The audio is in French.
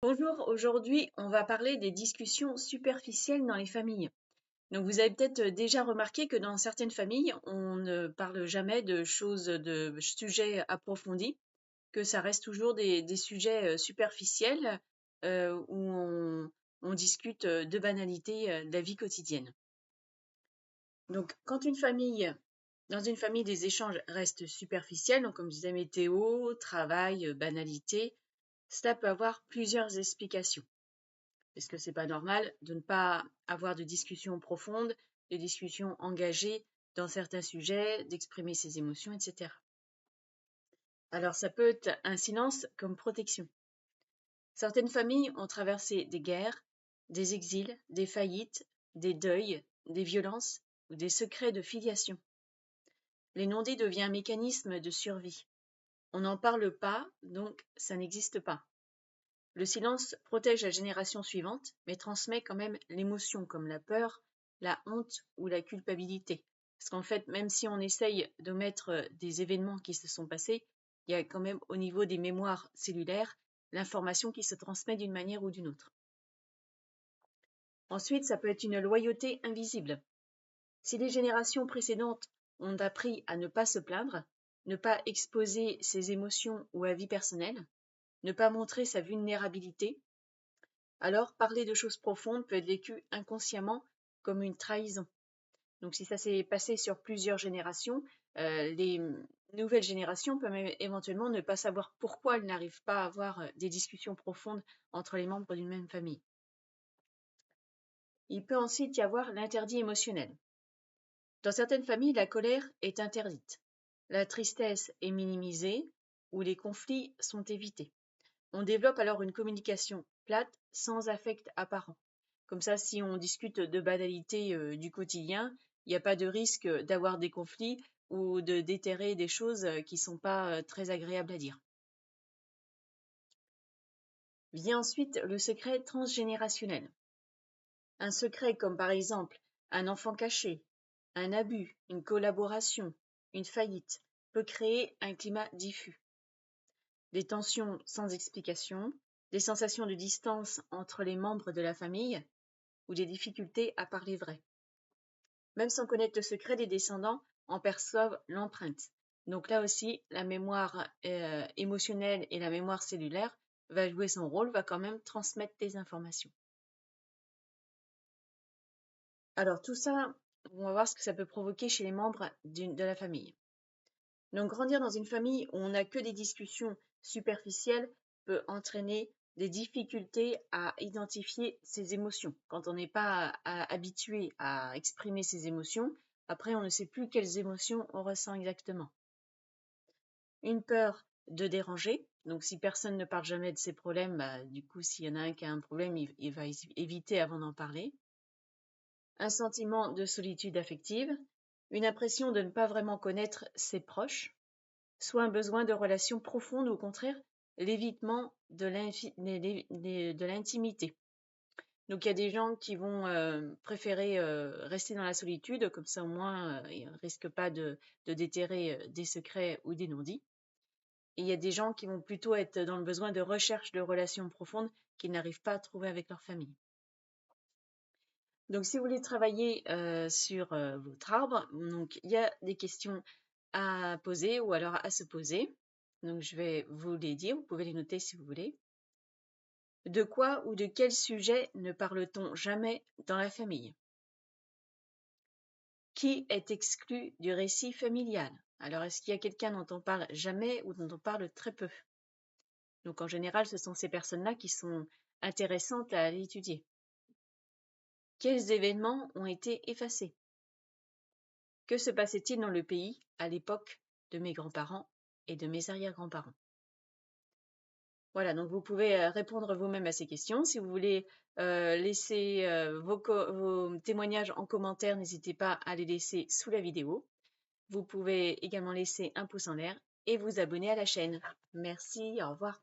Bonjour, aujourd'hui on va parler des discussions superficielles dans les familles. Donc vous avez peut-être déjà remarqué que dans certaines familles, on ne parle jamais de sujets approfondis, que ça reste toujours des sujets superficiels où on discute de banalités de la vie quotidienne. Donc dans une famille, les échanges restent superficiels, donc comme je disais, météo, travail, banalité, cela peut avoir plusieurs explications. Parce que c'est pas normal de ne pas avoir de discussions profondes, de discussions engagées dans certains sujets, d'exprimer ses émotions, etc. Alors ça peut être un silence comme protection. Certaines familles ont traversé des guerres, des exils, des faillites, des deuils, des violences ou des secrets de filiation. Les non-dits deviennent un mécanisme de survie. On n'en parle pas, donc ça n'existe pas. Le silence protège la génération suivante, mais transmet quand même l'émotion comme la peur, la honte ou la culpabilité. Parce qu'en fait, même si on essaye d'omettre des événements qui se sont passés, il y a quand même au niveau des mémoires cellulaires l'information qui se transmet d'une manière ou d'une autre. Ensuite, ça peut être une loyauté invisible. Si les générations précédentes ont appris à ne pas se plaindre, ne pas exposer ses émotions ou avis personnels, ne pas montrer sa vulnérabilité, alors parler de choses profondes peut être vécu inconsciemment comme une trahison. Donc si ça s'est passé sur plusieurs générations, les nouvelles générations peuvent même éventuellement ne pas savoir pourquoi elles n'arrivent pas à avoir des discussions profondes entre les membres d'une même famille. Il peut ensuite y avoir l'interdit émotionnel. Dans certaines familles, la colère est interdite, la tristesse est minimisée ou les conflits sont évités. On développe alors une communication plate, sans affect apparent. Comme ça, si on discute de banalités du quotidien, il n'y a pas de risque d'avoir des conflits ou de déterrer des choses qui ne sont pas très agréables à dire. Vient ensuite le secret transgénérationnel. Un secret comme par exemple un enfant caché, un abus, une collaboration, une faillite peut créer un climat diffus. Des tensions sans explication, des sensations de distance entre les membres de la famille ou des difficultés à parler vrai. Même sans connaître le secret, les descendants en perçoivent l'empreinte. Donc là aussi, la mémoire émotionnelle et la mémoire cellulaire va jouer son rôle, va quand même transmettre des informations. Alors tout ça, on va voir ce que ça peut provoquer chez les membres de la famille. Donc grandir dans une famille où on n'a que des discussions superficielles peut entraîner des difficultés à identifier ses émotions. Quand on n'est pas habitué à exprimer ses émotions, après on ne sait plus quelles émotions on ressent exactement. Une peur de déranger, donc si personne ne parle jamais de ses problèmes, du coup s'il y en a un qui a un problème, il va éviter avant d'en parler. Un sentiment de solitude affective, une impression de ne pas vraiment connaître ses proches, soit un besoin de relations profondes ou au contraire l'évitement de l'intimité. Donc il y a des gens qui vont préférer rester dans la solitude, comme ça au moins ils ne risquent pas de déterrer des secrets ou des non-dits. Et il y a des gens qui vont plutôt être dans le besoin de recherche de relations profondes qu'ils n'arrivent pas à trouver avec leur famille. Donc si vous voulez travailler sur votre arbre, donc il y a des questions à poser ou alors à se poser. Donc je vais vous les dire, vous pouvez les noter si vous voulez. De quoi ou de quel sujet ne parle-t-on jamais dans la famille? Qui est exclu du récit familial? Alors est-ce qu'il y a quelqu'un dont on parle jamais ou dont on parle très peu? Donc en général, ce sont ces personnes-là qui sont intéressantes à aller étudier. Quels événements ont été effacés? Que se passait-il dans le pays à l'époque de mes grands-parents et de mes arrière-grands-parents? Voilà, donc vous pouvez répondre vous-même à ces questions. Si vous voulez laisser vos témoignages en commentaire, n'hésitez pas à les laisser sous la vidéo. Vous pouvez également laisser un pouce en l'air et vous abonner à la chaîne. Merci, au revoir.